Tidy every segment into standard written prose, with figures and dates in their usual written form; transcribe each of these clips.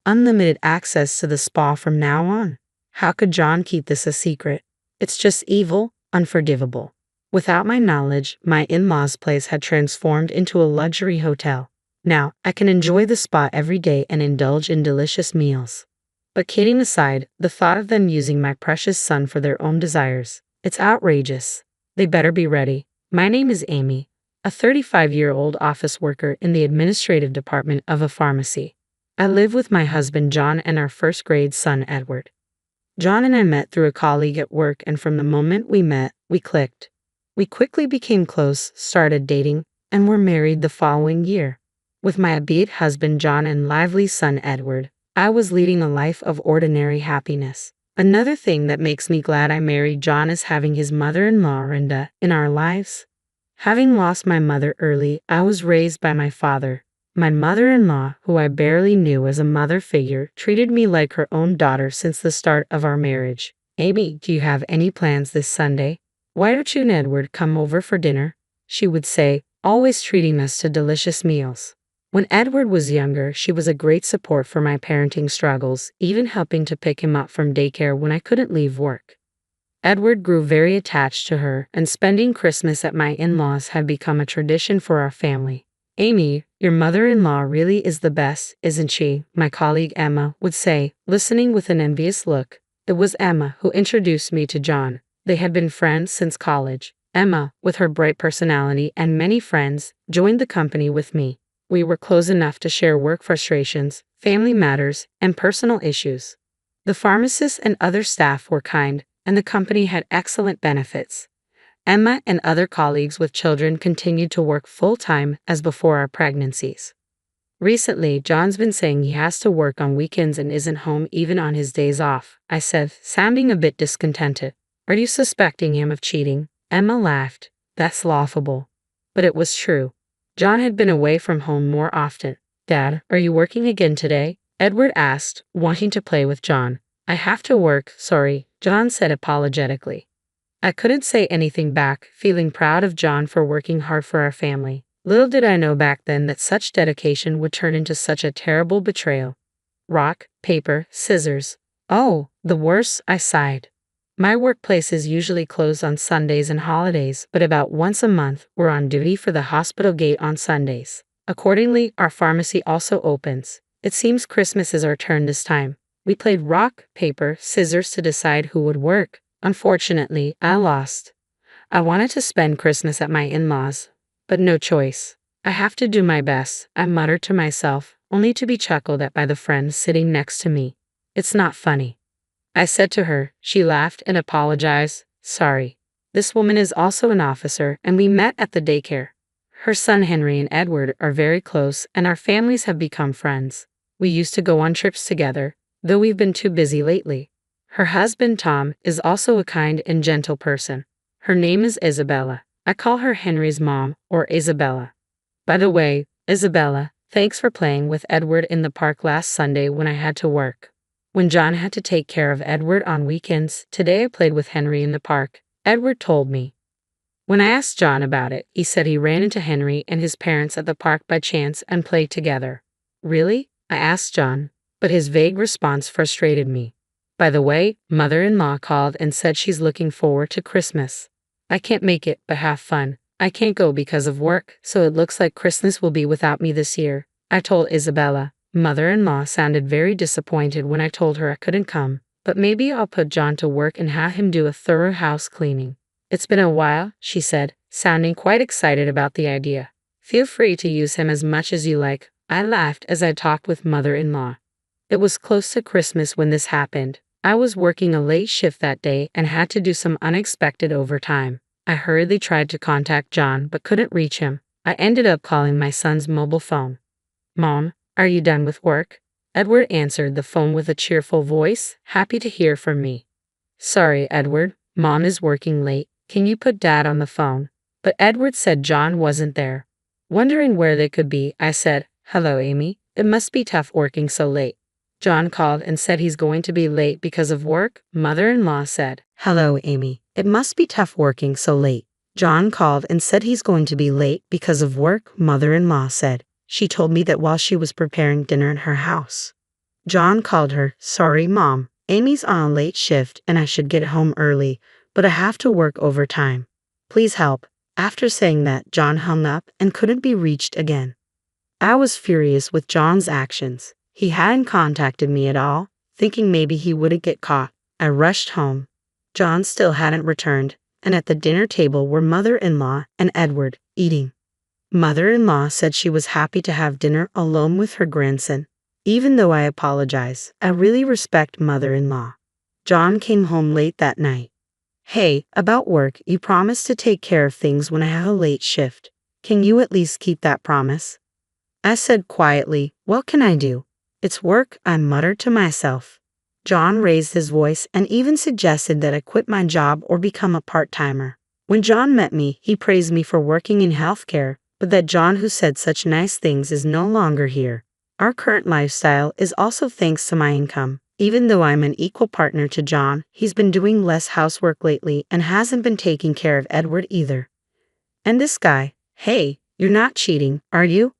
unlimited access to the spa from now on. How could John keep this a secret? It's just evil, unforgivable. Without my knowledge, my in-laws' place had transformed into a luxury hotel. Now, I can enjoy the spa every day and indulge in delicious meals. But kidding aside, the thought of them using my precious son for their own desires, it's outrageous. They better be ready. My name is Amy, a 35-year-old office worker in the administrative department of a pharmacy. I live with my husband John and our first-grade son Edward. John and I met through a colleague at work, and from the moment we met, we clicked. We quickly became close, started dating, and were married the following year. With my upbeat husband John and lively son Edward, I was leading a life of ordinary happiness. Another thing that makes me glad I married John is having his mother-in-law Renda in our lives. Having lost my mother early, I was raised by my father. My mother-in-law, who I barely knew as a mother figure, treated me like her own daughter since the start of our marriage. Amy, do you have any plans this Sunday? Why don't you and Edward come over for dinner? She would say, always treating us to delicious meals. When Edward was younger, she was a great support for my parenting struggles, even helping to pick him up from daycare when I couldn't leave work. Edward grew very attached to her, and spending Christmas at my in-laws had become a tradition for our family. Amy, your mother-in-law really is the best, isn't she? My colleague Emma would say, listening with an envious look. It was Emma who introduced me to John. They had been friends since college. Emma, with her bright personality and many friends, joined the company with me. We were close enough to share work frustrations, family matters, and personal issues. The pharmacists and other staff were kind, and the company had excellent benefits. Emma and other colleagues with children continued to work full-time as before our pregnancies. Recently, John's been saying he has to work on weekends and isn't home even on his days off, I said, sounding a bit discontented. Are you suspecting him of cheating? Emma laughed. That's laughable. But it was true. John had been away from home more often. Dad, are you working again today? Edward asked, wanting to play with John. I have to work, sorry, John said apologetically. I couldn't say anything back, feeling proud of John for working hard for our family. Little did I know back then that such dedication would turn into such a terrible betrayal. Rock, paper, scissors. Oh, the worst, I sighed. My workplace is usually closed on Sundays and holidays, but about once a month, we're on duty for the hospital gate on Sundays. Accordingly, our pharmacy also opens. It seems Christmas is our turn this time. We played rock, paper, scissors to decide who would work. Unfortunately, I lost. I wanted to spend Christmas at my in-laws, but no choice. I have to do my best, I muttered to myself, only to be chuckled at by the friend sitting next to me. It's not funny, I said to her. She laughed and apologized. Sorry. This woman is also an officer, and we met at the daycare. Her son Henry and Edward are very close, and our families have become friends. We used to go on trips together, though we've been too busy lately. Her husband Tom is also a kind and gentle person. Her name is Isabella. I call her Henry's mom, or Isabella. By the way, Isabella, thanks for playing with Edward in the park last Sunday when I had to work. When John had to take care of Edward on weekends, today I played with Henry in the park, Edward told me. When I asked John about it, he said he ran into Henry and his parents at the park by chance and played together. Really? I asked John, but his vague response frustrated me. By the way, mother-in-law called and said she's looking forward to Christmas. I can't make it, but have fun. I can't go because of work, so it looks like Christmas will be without me this year, I told Isabella. Mother-in-law sounded very disappointed when I told her I couldn't come, but maybe I'll put John to work and have him do a thorough house cleaning. It's been a while, she said, sounding quite excited about the idea. Feel free to use him as much as you like, I laughed as I talked with mother-in-law. It was close to Christmas when this happened. I was working a late shift that day and had to do some unexpected overtime. I hurriedly tried to contact John but couldn't reach him. I ended up calling my son's mobile phone. Mom, are you done with work? Edward answered the phone with a cheerful voice, happy to hear from me. Sorry, Edward, Mom is working late. Can you put Dad on the phone? But Edward said John wasn't there. Wondering where they could be, I said, Hello, Amy. It must be tough working so late. John called and said he's going to be late because of work, mother-in-law said. Hello, Amy. It must be tough working so late. John called and said he's going to be late because of work, mother-in-law said. She told me that while she was preparing dinner in her house. John called her. Sorry, Mom. Amy's on a late shift and I should get home early, but I have to work overtime. Please help. After saying that, John hung up and couldn't be reached again. I was furious with John's actions. He hadn't contacted me at all, thinking maybe he wouldn't get caught. I rushed home. John still hadn't returned, and at the dinner table were mother-in-law and Edward, eating. Mother-in-law said she was happy to have dinner alone with her grandson. Even though I apologize, I really respect mother-in-law. John came home late that night. Hey, about work, you promised to take care of things when I have a late shift. Can you at least keep that promise? I said quietly, what can I do? It's work, I muttered to myself. John raised his voice and even suggested that I quit my job or become a part-timer. When John met me, he praised me for working in healthcare, but that John who said such nice things is no longer here. Our current lifestyle is also thanks to my income. Even though I'm an equal partner to John, he's been doing less housework lately and hasn't been taking care of Edward either. And this guy, hey, you're not cheating, are you?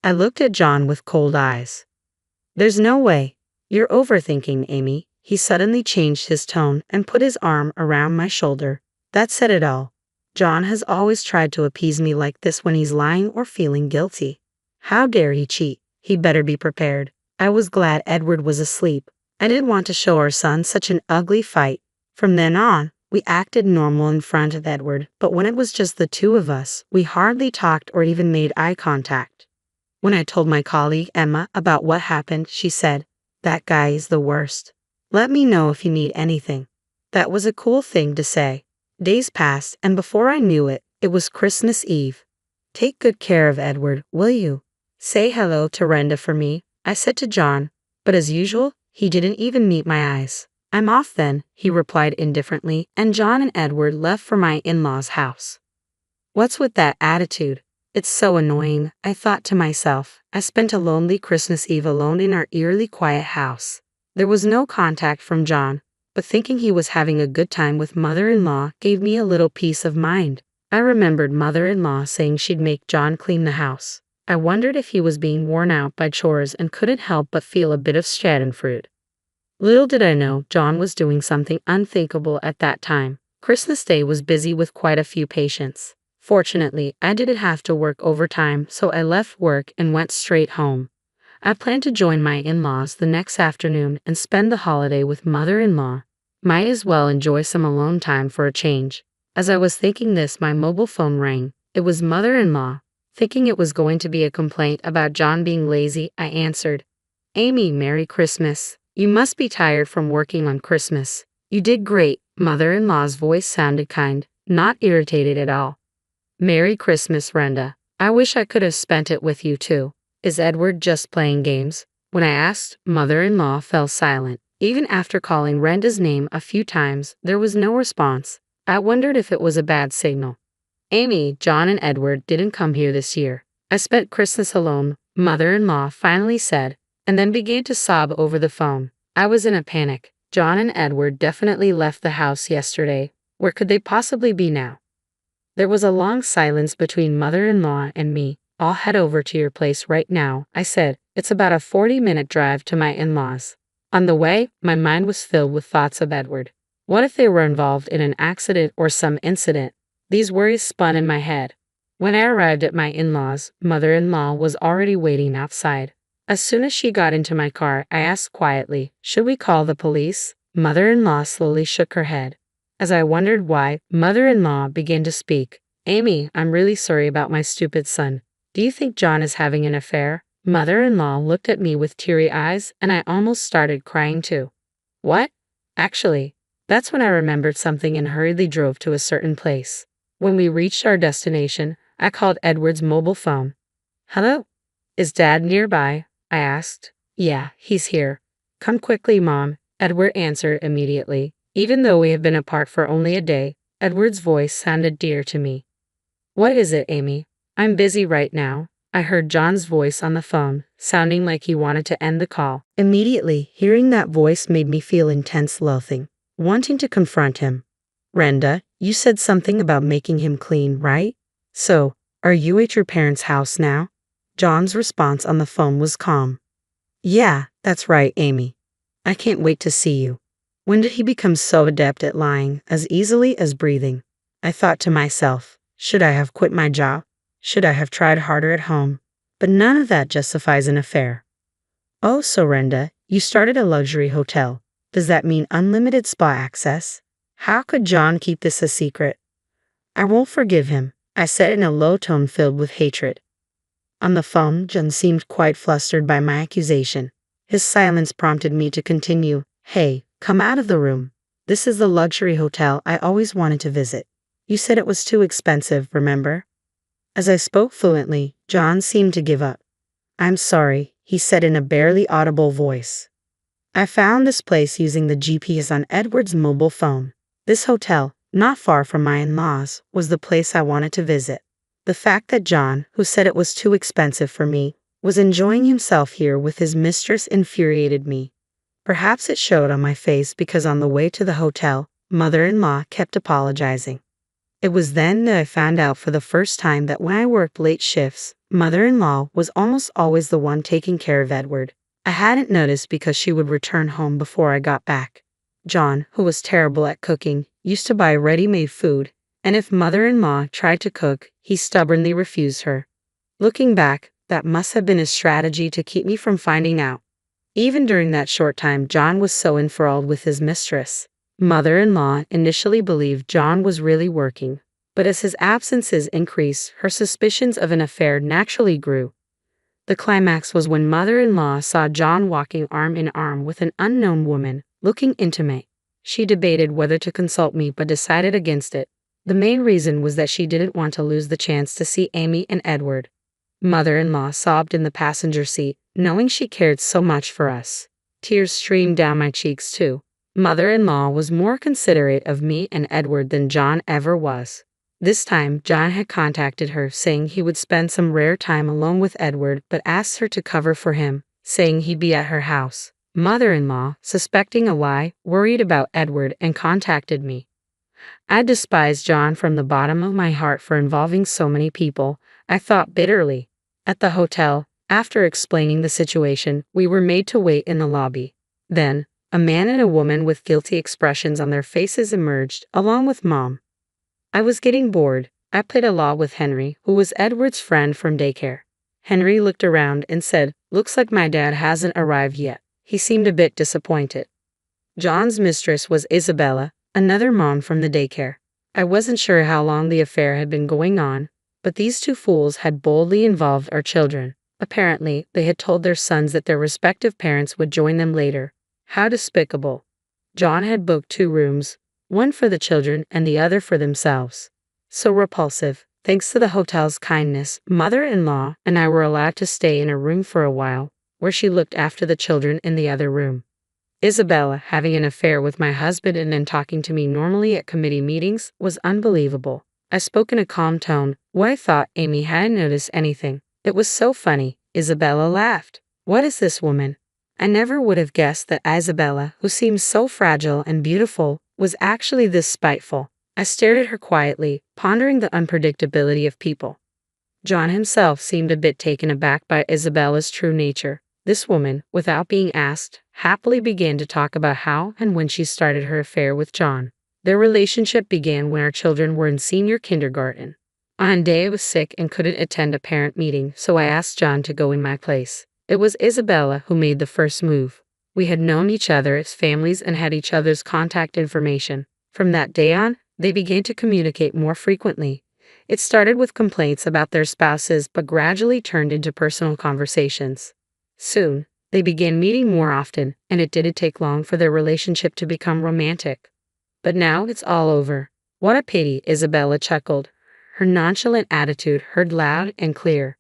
I looked at John with cold eyes. There's no way. You're overthinking, Amy. He suddenly changed his tone and put his arm around my shoulder. That said it all. John has always tried to appease me like this when he's lying or feeling guilty. How dare he cheat? He better be prepared. I was glad Edward was asleep. I didn't want to show our son such an ugly fight. From then on, we acted normal in front of Edward, but when it was just the two of us, we hardly talked or even made eye contact. When I told my colleague Emma about what happened, she said, "That guy is the worst. Let me know if you need anything." That was a cool thing to say. Days passed, and before I knew it, it was Christmas Eve. Take good care of Edward, will you? Say hello to Renda for me, I said to John, but as usual, he didn't even meet my eyes. I'm off then, he replied indifferently, and John and Edward left for my in-laws' house. What's with that attitude? It's so annoying, I thought to myself. I spent a lonely Christmas Eve alone in our eerily quiet house. There was no contact from John, but thinking he was having a good time with mother-in-law gave me a little peace of mind. I remembered mother-in-law saying she'd make John clean the house. I wondered if he was being worn out by chores and couldn't help but feel a bit of schadenfreude. Little did I know John was doing something unthinkable at that time. Christmas Day was busy with quite a few patients. Fortunately, I didn't have to work overtime, so I left work and went straight home. I planned to join my in-laws the next afternoon and spend the holiday with mother-in-law. Might as well enjoy some alone time for a change. As I was thinking this, my mobile phone rang. It was mother-in-law. Thinking it was going to be a complaint about John being lazy, I answered, "Amy, Merry Christmas. You must be tired from working on Christmas. You did great." Mother-in-law's voice sounded kind, not irritated at all. "Merry Christmas, Renda. I wish I could have spent it with you too. Is Edward just playing games?" When I asked, mother-in-law fell silent. Even after calling Renda's name a few times, there was no response. I wondered if it was a bad signal. "Amy, John and Edward didn't come here this year. I spent Christmas alone," mother-in-law finally said, and then began to sob over the phone. I was in a panic. John and Edward definitely left the house yesterday. Where could they possibly be now? There was a long silence between mother-in-law and me. "I'll head over to your place right now," I said. "It's about a 40-minute drive to my in-laws." On the way, my mind was filled with thoughts of Edward. What if they were involved in an accident or some incident? These worries spun in my head. When I arrived at my in-laws, mother-in-law was already waiting outside. As soon as she got into my car, I asked quietly, "Should we call the police?" Mother-in-law slowly shook her head. As I wondered why, mother-in-law began to speak. "Amy, I'm really sorry about my stupid son. Do you think John is having an affair?" Mother-in-law looked at me with teary eyes, and I almost started crying too. "What?" Actually, that's when I remembered something and hurriedly drove to a certain place. When we reached our destination, I called Edward's mobile phone. "Hello? Is Dad nearby?" I asked. "Yeah, he's here. Come quickly, Mom," Edward answered immediately. Even though we have been apart for only a day, Edward's voice sounded dear to me. "What is it, Amy?" "I'm busy right now." I heard John's voice on the phone, sounding like he wanted to end the call. Immediately, hearing that voice made me feel intense loathing, wanting to confront him. "Renda, you said something about making him clean, right? So, are you at your parents' house now?" John's response on the phone was calm. Yeah, that's right, Amy. I can't wait to see you. When did he become so adept at lying as easily as breathing? I thought to myself, should I have quit my job? Should I have tried harder at home? But none of that justifies an affair. Oh, Sorenda, you started a luxury hotel. Does that mean unlimited spa access? How could John keep this a secret? I won't forgive him, I said in a low tone filled with hatred. On the phone, John seemed quite flustered by my accusation. His silence prompted me to continue. Hey, come out of the room. This is the luxury hotel I always wanted to visit. You said it was too expensive, remember? As I spoke fluently, John seemed to give up. I'm sorry, he said in a barely audible voice. I found this place using the GPS on Edward's mobile phone. This hotel, not far from my in-laws, was the place I wanted to visit. The fact that John, who said it was too expensive for me, was enjoying himself here with his mistress infuriated me. Perhaps it showed on my face because on the way to the hotel, mother-in-law kept apologizing. It was then that I found out for the first time that when I worked late shifts, mother-in-law was almost always the one taking care of Edward. I hadn't noticed because she would return home before I got back. John, who was terrible at cooking, used to buy ready-made food, and if mother-in-law tried to cook, he stubbornly refused her. Looking back, that must have been his strategy to keep me from finding out. Even during that short time, John was so enthralled with his mistress. Mother-in-law initially believed John was really working, but as his absences increased, her suspicions of an affair naturally grew. The climax was when mother-in-law saw John walking arm in arm with an unknown woman, looking intimate. She debated whether to consult me but decided against it. The main reason was that she didn't want to lose the chance to see Amy and Edward. Mother-in-law sobbed in the passenger seat, knowing she cared so much for us. Tears streamed down my cheeks too. Mother-in-law was more considerate of me and Edward than John ever was. This time, John had contacted her, saying he would spend some rare time alone with Edward, but asked her to cover for him, saying he'd be at her house. Mother-in-law, suspecting a lie, worried about Edward and contacted me. I despised John from the bottom of my heart for involving so many people, I thought bitterly. At the hotel, after explaining the situation, we were made to wait in the lobby. Then, a man and a woman with guilty expressions on their faces emerged, along with Mom. I was getting bored. I played a law with Henry, who was Edward's friend from daycare. Henry looked around and said, "Looks like my dad hasn't arrived yet." He seemed a bit disappointed. John's mistress was Isabella, another mom from the daycare. I wasn't sure how long the affair had been going on, but these two fools had boldly involved our children. Apparently, they had told their sons that their respective parents would join them later. How despicable. John had booked 2 rooms, one for the children and the other for themselves. So repulsive. Thanks to the hotel's kindness, mother-in-law and I were allowed to stay in a room for a while, where she looked after the children in the other room. Isabella, having an affair with my husband and then talking to me normally at committee meetings, was unbelievable. I spoke in a calm tone. Why, I thought Amy hadn't noticed anything. It was so funny. Isabella laughed. What is this woman? I never would have guessed that Isabella, who seemed so fragile and beautiful, was actually this spiteful. I stared at her quietly, pondering the unpredictability of people. John himself seemed a bit taken aback by Isabella's true nature. This woman, without being asked, happily began to talk about how and when she started her affair with John. Their relationship began when our children were in senior kindergarten. On a day I was sick and couldn't attend a parent meeting, so I asked John to go in my place. It was Isabella who made the first move. We had known each other as families and had each other's contact information. From that day on, they began to communicate more frequently. It started with complaints about their spouses but gradually turned into personal conversations. Soon, they began meeting more often, and it didn't take long for their relationship to become romantic. But now it's all over. What a pity, Isabella chuckled, her nonchalant attitude heard loud and clear.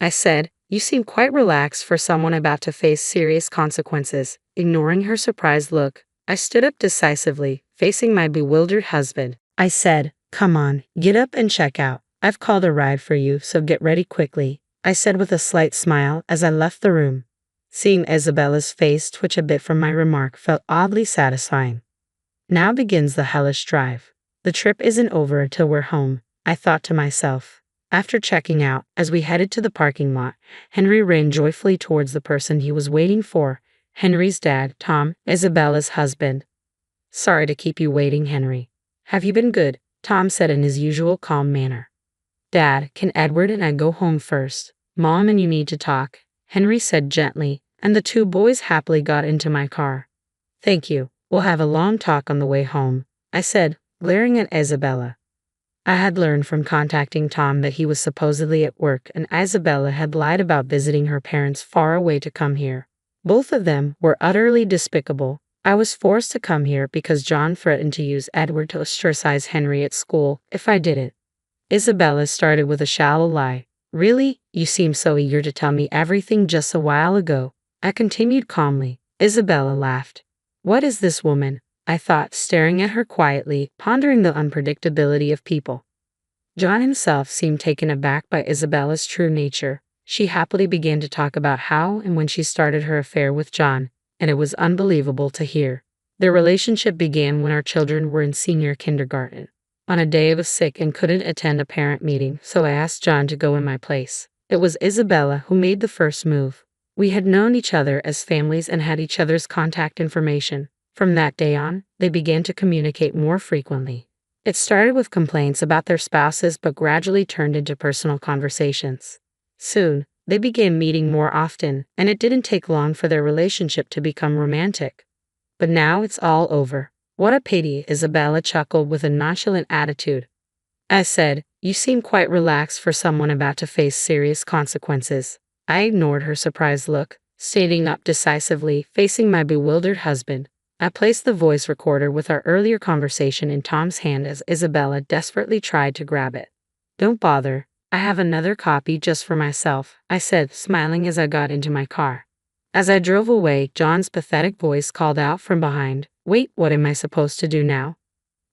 I said, "You seem quite relaxed for someone about to face serious consequences." Ignoring her surprised look, I stood up decisively, facing my bewildered husband. I said, "Come on, get up and check out. I've called a ride for you, so get ready quickly," I said with a slight smile as I left the room. Seeing Isabella's face twitch a bit from my remark felt oddly satisfying. Now begins the hellish drive. The trip isn't over until we're home, I thought to myself. After checking out, as we headed to the parking lot, Henry ran joyfully towards the person he was waiting for, Henry's dad, Tom, Isabella's husband. Sorry to keep you waiting, Henry. Have you been good? Tom said in his usual calm manner. Dad, can Edward and I go home first? Mom and you need to talk, Henry said gently, and the two boys happily got into my car. Thank you. We'll have a long talk on the way home, I said, glaring at Isabella. I had learned from contacting Tom that he was supposedly at work and Isabella had lied about visiting her parents far away to come here. Both of them were utterly despicable. I was forced to come here because John threatened to use Edward to ostracize Henry at school if I didn't. Isabella started with a shallow lie. Really? You seemed so eager to tell me everything just a while ago. I continued calmly. Isabella laughed. What is this woman? I thought, staring at her quietly, pondering the unpredictability of people. John himself seemed taken aback by Isabella's true nature. She happily began to talk about how and when she started her affair with John, and it was unbelievable to hear. Their relationship began when our children were in senior kindergarten. On a day I was sick and couldn't attend a parent meeting, so I asked John to go in my place. It was Isabella who made the first move. We had known each other as families and had each other's contact information. From that day on, they began to communicate more frequently. It started with complaints about their spouses but gradually turned into personal conversations. Soon, they began meeting more often, and it didn't take long for their relationship to become romantic. But now it's all over. What a pity, Isabella chuckled with a nonchalant attitude. I said, you seem quite relaxed for someone about to face serious consequences. I ignored her surprised look, standing up decisively, facing my bewildered husband. I placed the voice recorder with our earlier conversation in Tom's hand as Isabella desperately tried to grab it. Don't bother. I have another copy just for myself, I said, smiling as I got into my car. As I drove away, John's pathetic voice called out from behind, Wait, what am I supposed to do now?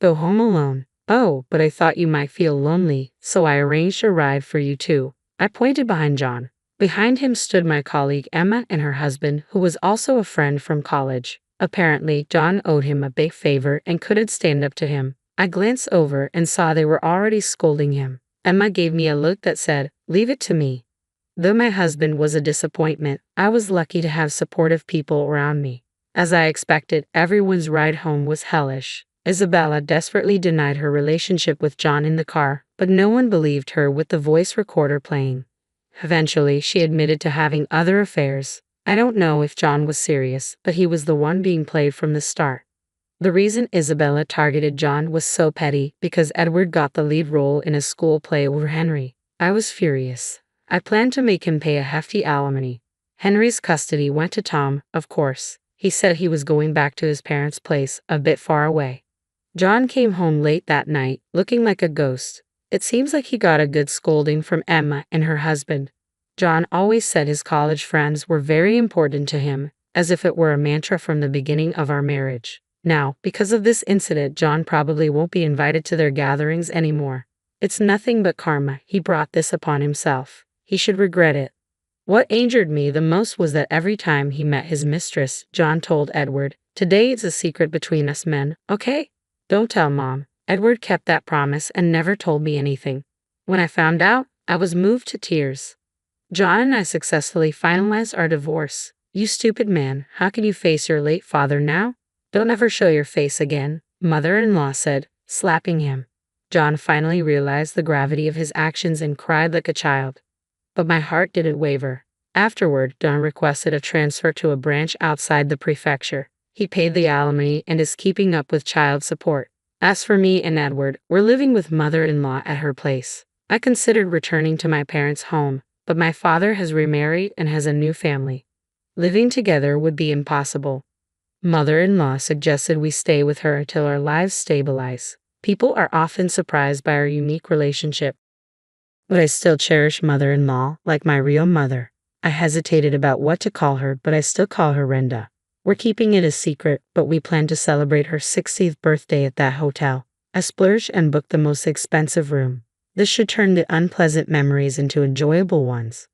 Go home alone. Oh, but I thought you might feel lonely, so I arranged a ride for you too. I pointed behind John. Behind him stood my colleague Emma and her husband, who was also a friend from college. Apparently, John owed him a big favor and couldn't stand up to him. I glanced over and saw they were already scolding him. Emma gave me a look that said, Leave it to me. Though my husband was a disappointment, I was lucky to have supportive people around me. As I expected, everyone's ride home was hellish. Isabella desperately denied her relationship with John in the car, but no one believed her with the voice recorder playing. Eventually, she admitted to having other affairs. I don't know if John was serious, but he was the one being played from the start. The reason Isabella targeted John was so petty because Edward got the lead role in a school play over Henry. I was furious. I planned to make him pay a hefty alimony. Henry's custody went to Tom, of course. He said he was going back to his parents' place, a bit far away. John came home late that night, looking like a ghost. It seems like he got a good scolding from Emma and her husband. John always said his college friends were very important to him, as if it were a mantra from the beginning of our marriage. Now, because of this incident, John probably won't be invited to their gatherings anymore. It's nothing but karma. He brought this upon himself. He should regret it. What angered me the most was that every time he met his mistress, John told Edward, Today it's a secret between us men, okay? Don't tell Mom. Edward kept that promise and never told me anything. When I found out, I was moved to tears. John and I successfully finalized our divorce. You stupid man, how can you face your late father now? Don't ever show your face again, mother-in-law said, slapping him. John finally realized the gravity of his actions and cried like a child. But my heart didn't waver. Afterward, John requested a transfer to a branch outside the prefecture. He paid the alimony and is keeping up with child support. As for me and Edward, we're living with mother-in-law at her place. I considered returning to my parents' home, but my father has remarried and has a new family. Living together would be impossible. Mother-in-law suggested we stay with her until our lives stabilize. People are often surprised by our unique relationship. But I still cherish mother-in-law like my real mother. I hesitated about what to call her, but I still call her Renda. We're keeping it a secret, but we plan to celebrate her 60th birthday at that hotel. I splurged and booked the most expensive room. This should turn the unpleasant memories into enjoyable ones.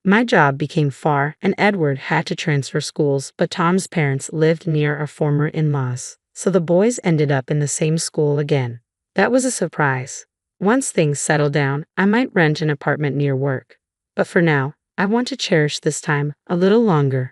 My job became far, and Edward had to transfer schools, but Tom's parents lived near our former in-laws, so the boys ended up in the same school again. That was a surprise. Once things settle down, I might rent an apartment near work. But for now, I want to cherish this time a little longer.